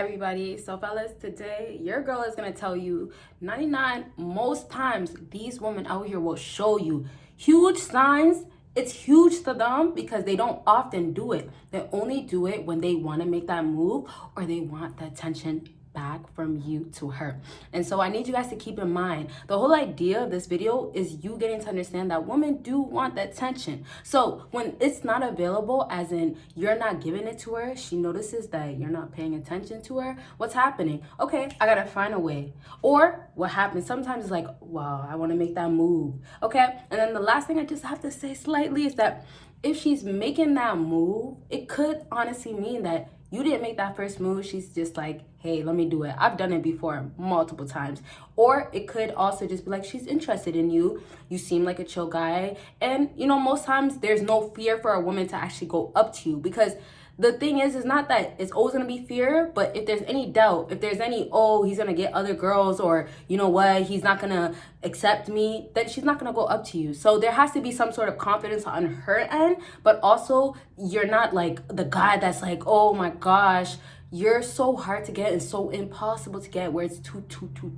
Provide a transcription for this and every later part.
everybody. So fellas, today your girl is gonna tell you 99 most times these women out here will show you huge signs. It's huge to them because they don't often do it. They only do it when they want to make that move or they want the attention back from you to her. And so I need you guys to keep in mind, the whole idea of this video is you getting to understand that women do want that attention. So when it's not available, as in you're not giving it to her, she notices that you're not paying attention to her. What's happening? Okay, I gotta find a way. Or what happens sometimes is like, wow, I want to make that move. Okay, and then the last thing I just have to say slightly is that if she's making that move, it could honestly mean that you didn't make that first move. She's just like, hey, let me do it. I've done it before multiple times. Or it could also just be like, she's interested in you. You seem like a chill guy. And, you know, most times there's no fear for a woman to actually go up to you, because the thing is not that it's always going to be fear, but if there's any doubt, if there's any, oh, he's going to get other girls, or you know what, he's not going to accept me, then she's not going to go up to you. So there has to be some sort of confidence on her end, but also you're not like the guy that's like, oh my gosh, you're so hard to get and so impossible to get where it's too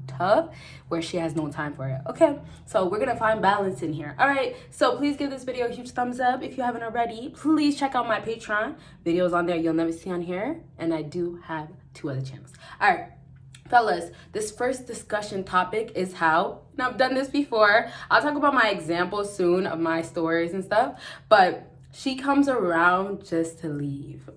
tough, where she has no time for it. Okay, so we're gonna find balance in here. All right, so please give this video a huge thumbs up if you haven't already. Please check out my Patreon. Videos on there you'll never see on here, and I do have 2 other channels. All right, fellas, this first discussion topic is how, now I've done this before, I'll talk about my examples soon of my stories and stuff, but she comes around just to leave.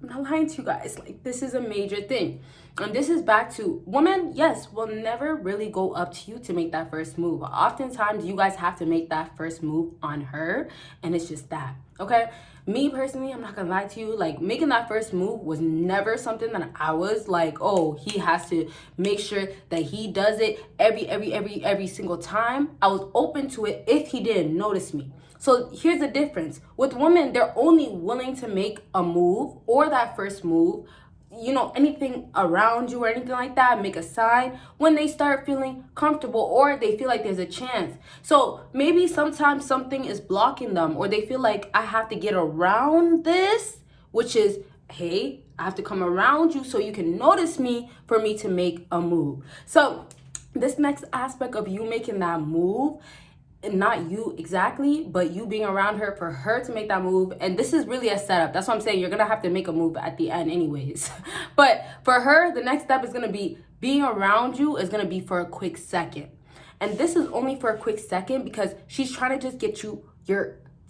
I'm not lying to you guys, like this is a major thing. And this is back to women, yes, will never really go up to you to make that first move. Oftentimes you guys have to make that first move on her, and it's just that, okay? Me personally, I'm not gonna lie to you, like making that first move was never something that I was like, oh, he has to make sure that he does it every single time. I was open to it if he didn't notice me. So here's the difference. With women, they're only willing to make a move or that first move, you know, anything around you or anything like that, make a sign when they start feeling comfortable or they feel like there's a chance. So maybe sometimes something is blocking them, or they feel like I have to get around this, which is, hey, I have to come around you so you can notice me for me to make a move. So this next aspect of you making that move, and not you exactly, but you being around her for her to make that move. And this is really a setup. That's what I'm saying. You're going to have to make a move at the end anyways. But for her, the next step is going to be being around you is going to be for a quick second. And this is only for a quick second because she's trying to just get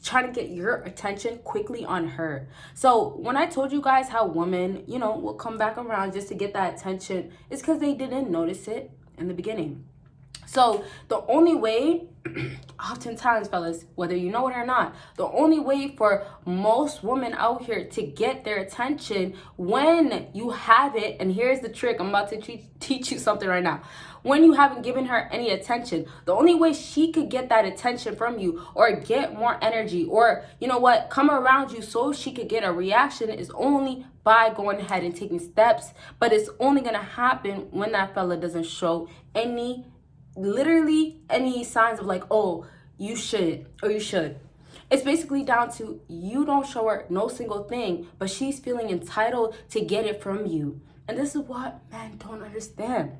trying to get your attention quickly on her. So when I told you guys how women, you know, will come back around just to get that attention, it's because they didn't notice it in the beginning. So the only way, oftentimes, fellas, whether you know it or not, the only way for most women out here to get their attention when you have it, and here's the trick, I'm about to teach you something right now. When you haven't given her any attention, the only way she could get that attention from you or get more energy or, you know what, come around you so she could get a reaction is only by going ahead and taking steps. But it's only going to happen when that fella doesn't show literally any signs of like, oh, you should or you should. It's basically down to you don't show her no single thing, but she's feeling entitled to get it from you. And this is what men don't understand.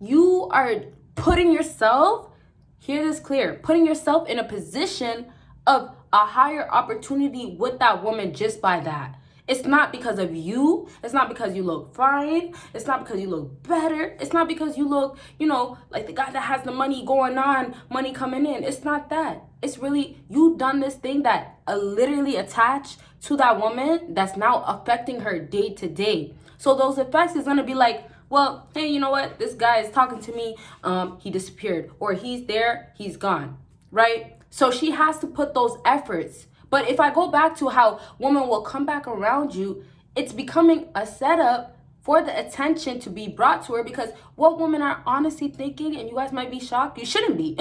You are putting yourself, hear this clear, putting yourself in a position of a higher opportunity with that woman just by that. It's not because of you. It's not because you look fine. It's not because you look better. It's not because you look, you know, like the guy that has the money going on, money coming in. It's not that. It's really you done this thing that literally attached to that woman that's now affecting her day to day. So those effects is going to be like, well, hey, you know what? This guy is talking to me. He disappeared, or he's there, he's gone, right? So she has to put those efforts. But if I go back to how women will come back around you, it's becoming a setup for the attention to be brought to her, because what women are honestly thinking, and you guys might be shocked, you shouldn't be,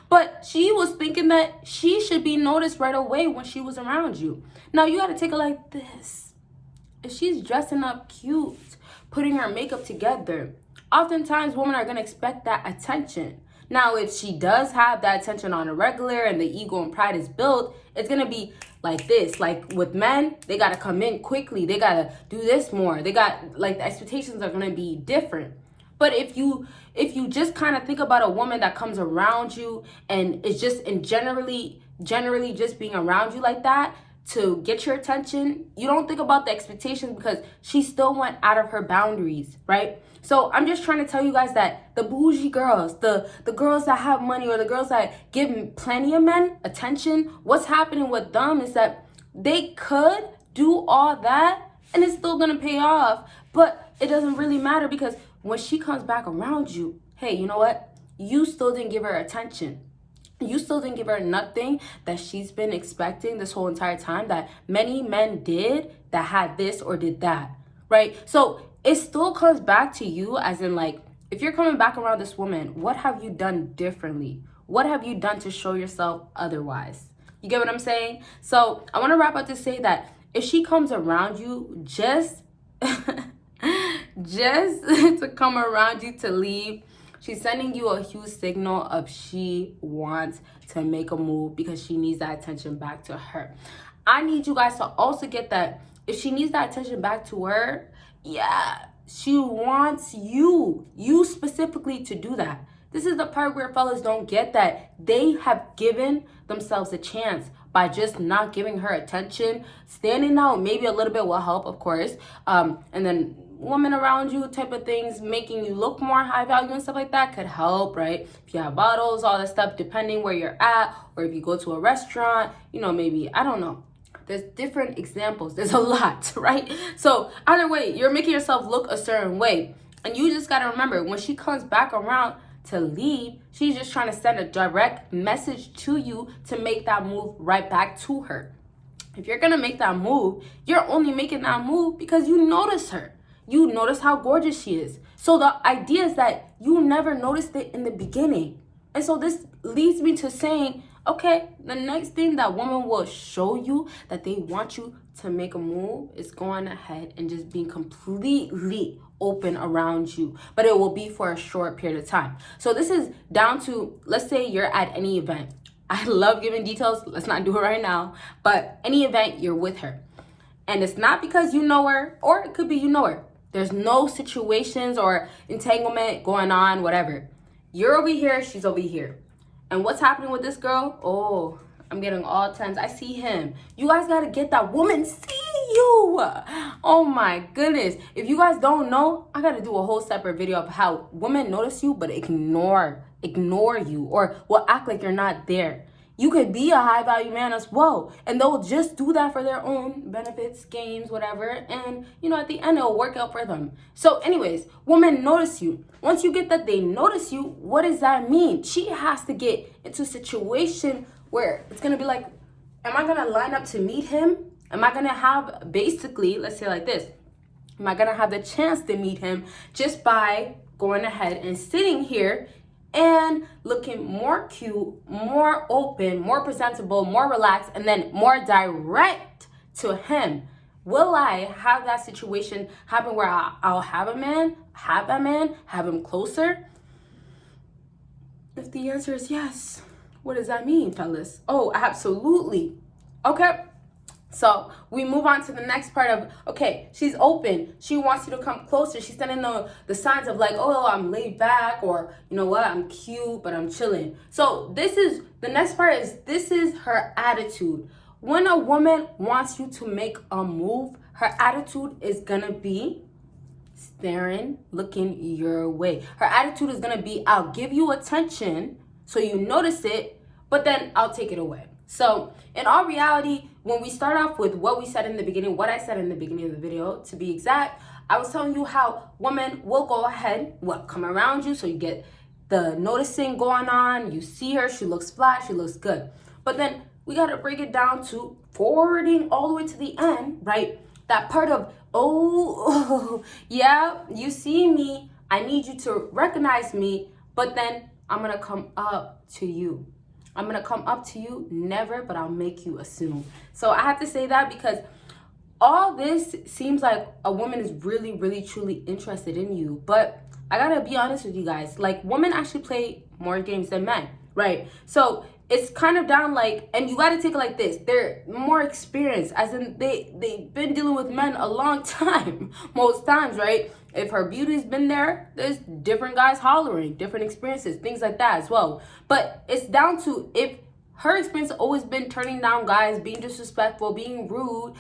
but she was thinking that she should be noticed right away when she was around you. Now you got to take it like this. If she's dressing up cute, putting her makeup together, oftentimes women are going to expect that attention. Now, if she does have that attention on a regular and the ego and pride is built, it's going to be like this. Like with men, they gotta come in quickly. They gotta do this more. They got, like, the expectations are gonna be different. But if you just kind of think about a woman that comes around you and is just generally just being around you like that to get your attention, you don't think about the expectations because she still went out of her boundaries, right? So I'm just trying to tell you guys that the bougie girls, the girls that have money, or the girls that give plenty of men attention, what's happening with them is that they could do all that and it's still gonna pay off, but it doesn't really matter because when she comes back around you, hey, you know what? You still didn't give her attention. You still didn't give her nothing that she's been expecting this whole entire time that many men did that had this or did that, right? So it still comes back to you, as in, like, if you're coming back around this woman, what have you done differently? What have you done to show yourself otherwise? You get what I'm saying? So I want to wrap up to say that if she comes around you, just to come around you to leave, she's sending you a huge signal of she wants to make a move because she needs that attention back to her. I need you guys to also get that if she needs that attention back to her, yeah, she wants you specifically to do that. This is the part where fellas don't get that they have given themselves a chance by just not giving her attention. Standing out maybe a little bit will help, of course, and then women around you type of things, making you look more high value and stuff like that could help, right? If you have bottles, all that stuff, depending where you're at, or if you go to a restaurant, you know, maybe, I don't know. There's different examples. There's a lot, right? So either way, you're making yourself look a certain way. And you just got to remember, when she comes back around to leave, she's just trying to send a direct message to you to make that move right back to her. If you're going to make that move, you're only making that move because you notice her. You notice how gorgeous she is. So the idea is that you never noticed it in the beginning. And so this leads me to saying, okay, the next thing that woman will show you that they want you to make a move is going ahead and just being completely open around you. But it will be for a short period of time. So this is down to, let's say you're at any event. I love giving details. Let's not do it right now. But any event, you're with her. And it's not because you know her, or it could be you know her. There's no situations or entanglement going on, whatever. You're over here, she's over here. And what's happening with this girl? Oh, I'm getting all tense. I see him. You guys got to get that woman see you. Oh my goodness. If you guys don't know, I got to do a whole separate video of how women notice you but ignore you, or will act like you're not there. You could be a high value man as well, and they'll just do that for their own benefits, games, whatever, and you know, at the end it'll work out for them. So anyways, women notice you. Once you get that they notice you, what does that mean? She has to get into a situation where it's gonna be like, am I gonna line up to meet him? Am I gonna have, basically, let's say like this, am I gonna have the chance to meet him just by going ahead and sitting here and looking more cute, more open, more presentable, more relaxed, and then more direct to him? Will I have that situation happen where I'll have that man, have him closer? If the answer is yes, what does that mean, fellas? Oh, absolutely. Okay. So we move on to the next part of, okay, she's open. She wants you to come closer. She's sending the signs of like, oh, I'm laid back, or you know what, I'm cute, but I'm chilling. So the next part is, this is her attitude. When a woman wants you to make a move, her attitude is gonna be staring, looking your way. Her attitude is gonna be, I'll give you attention so you notice it, but then I'll take it away. So in all reality, when we start off with what we said in the beginning, what I said in the beginning of the video, to be exact, I was telling you how women will go ahead, come around you, so you get the noticing going on, you see her, she looks flat, she looks good. But then we got to break it down to forwarding all the way to the end, right? That part of, oh, yeah, you see me, I need you to recognize me, but then I'm going to come up to you. I'm going to come up to you, never, but I'll make you assume. So I have to say that because all this seems like a woman is really, really, truly interested in you. But I got to be honest with you guys. Like, women actually play more games than men, right? So it's kind of down like, and you got to take it like this, they're more experienced, as in they've been dealing with men a long time most times, right? If her beauty's been there, there's different guys hollering, different experiences, things like that as well. But it's down to if her experience always been turning down guys, being disrespectful, being rude,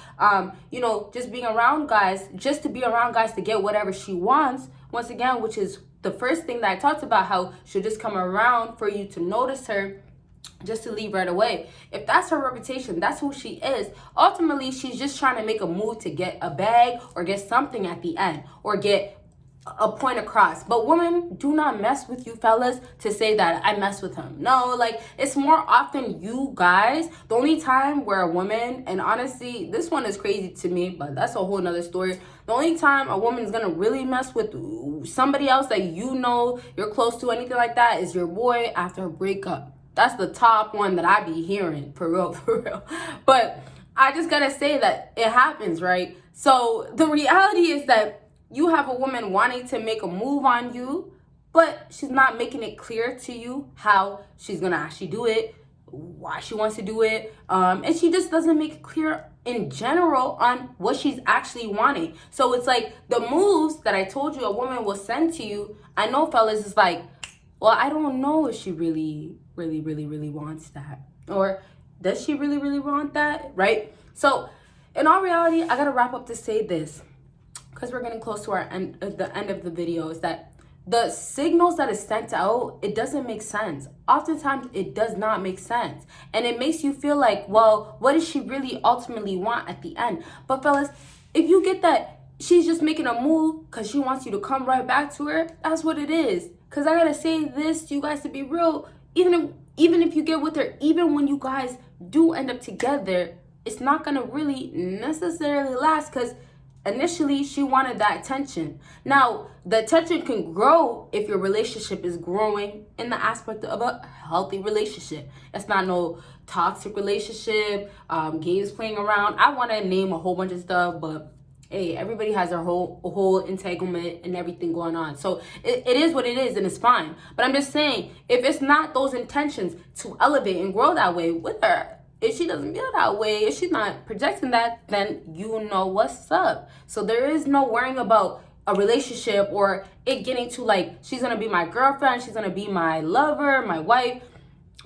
just being around guys, just to be around guys to get whatever she wants, once again, which is the first thing that I talked about, how she'll just come around for you to notice her, just to leave right away. If that's her reputation, that's who she is, ultimately she's just trying to make a move to get a bag or get something at the end or get a point across. But women do not mess with you fellas to say that I mess with him. No, like, it's more often you guys. The only time where a woman, and honestly this one is crazy to me, but that's a whole nother story, the only time a woman is gonna really mess with somebody else that you're close to, anything like that, is your boy after a breakup. That's the top one that I be hearing, for real. But I just gotta say that it happens, right? So the reality is that you have a woman wanting to make a move on you, but she's not making it clear to you how she's gonna actually do it, why she wants to do it, and she just doesn't make it clear in general on what she's actually wanting. So it's like the moves that I told you a woman will send to you, I know fellas, is like, well, I don't know if she really wants that, or does she really want that, right? So in all reality, I gotta wrap up to say this, because we're getting close to the end of the video, is that the signals that is sent out, it doesn't make sense. Oftentimes it does not make sense, and it makes you feel like, well, what does she really ultimately want at the end? But fellas, if you get that she's just making a move because she wants you to come right back to her, that's what it is. Because I gotta say this to you guys, to be real, even if you get with her, even when you guys do end up together, it's not gonna really necessarily last, because initially she wanted that attention. Now the attention can grow if your relationship is growing in the aspect of a healthy relationship. It's not no toxic relationship, games playing around. I want to name a whole bunch of stuff, but hey, everybody has their whole entanglement and everything going on. So it is what it is, and it's fine. But I'm just saying, if it's not those intentions to elevate and grow that way with her, if she doesn't feel that way, if she's not projecting that, then you know what's up. So there is no worrying about a relationship or it getting to like, she's gonna be my girlfriend, she's gonna be my lover, my wife,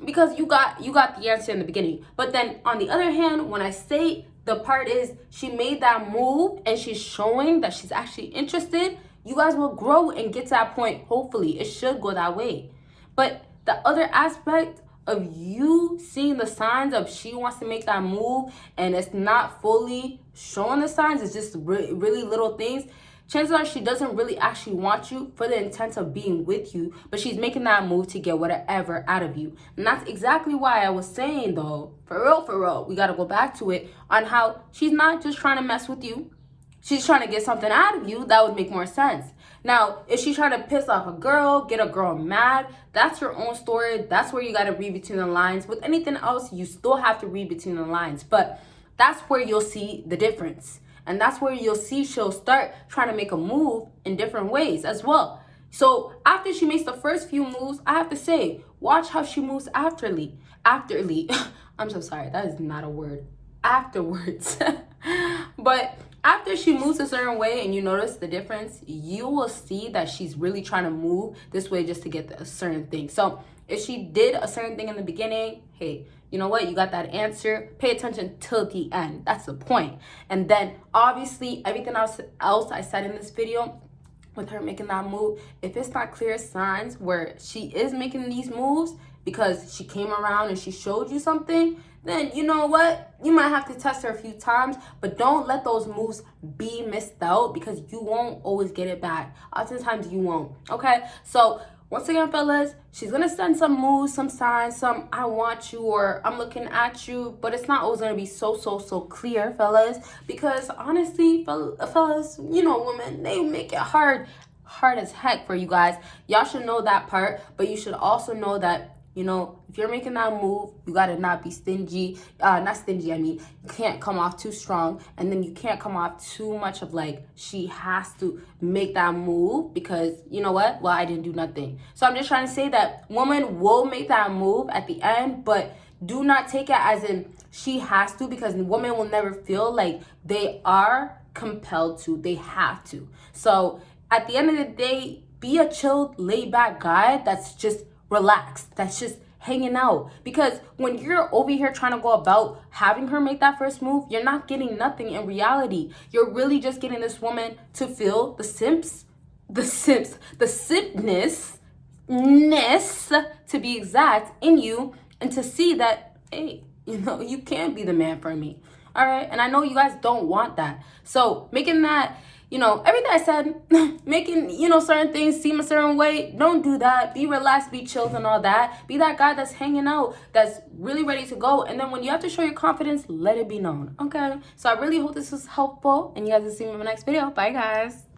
because you got the answer in the beginning. But then on the other hand, when I say the part is she made that move and she's showing that she's actually interested, you guys will grow and get to that point. Hopefully it should go that way. But the other aspect of you seeing the signs of she wants to make that move and it's not fully showing the signs, it's just really little things, chances are she doesn't really actually want you for the intent of being with you, but she's making that move to get whatever out of you. And that's exactly why I was saying, though, for real, we got to go back to it on how she's not just trying to mess with you. She's trying to get something out of you that would make more sense. Now, if she's trying to piss off a girl, get a girl mad, that's your own story. That's where you got to read between the lines. With anything else, you still have to read between the lines. But that's where you'll see the difference. And that's where you'll see she'll start trying to make a move in different ways as well. So after she makes the first few moves, I have to say, watch how she moves afterly. I'm so sorry, that is not a word. Afterwards. But after she moves a certain way and you notice the difference, you will see that she's really trying to move this way just to get a certain thing. So if she did a certain thing in the beginning, hey, you know what? You got that answer. Pay attention till the end. That's the point. And then obviously everything else I said in this video with her making that move, if it's not clear signs where she is making these moves because she came around and she showed you something, then you know what? You might have to test her a few times, but don't let those moves be missed out because you won't always get it back. Oftentimes you won't, okay? So once again, fellas, she's going to send some moves, some signs, some I want you or I'm looking at you, but it's not always going to be so clear, fellas, because honestly, fellas, you know, women, they make it hard as heck for you guys. Y'all should know that part, but you should also know that You know, if you're making that move, you gotta not be stingy. Not stingy, I mean, you can't come off too strong, and then you can't come off too much of like, she has to make that move because, you know what? Well, I didn't do nothing. So I'm just trying to say that women will make that move at the end, but do not take it as in she has to, because women will never feel like they are compelled to. They have to. So at the end of the day, be a chilled, laid back guy that's just relaxed, that's just hanging out. Because when you're over here trying to go about having her make that first move, you're not getting nothing in reality. You're really just getting this woman to feel the simpness, to be exact, in you, and to see that, hey, you know, you can be the man for me. All right. And I know you guys don't want that. So making that, you know, everything I said, making, you know, certain things seem a certain way, don't do that. Be relaxed, be chilled and all that. Be that guy that's hanging out, that's really ready to go. And then when you have to show your confidence, let it be known. Okay. So I really hope this was helpful, and you guys will see me in my next video. Bye, guys.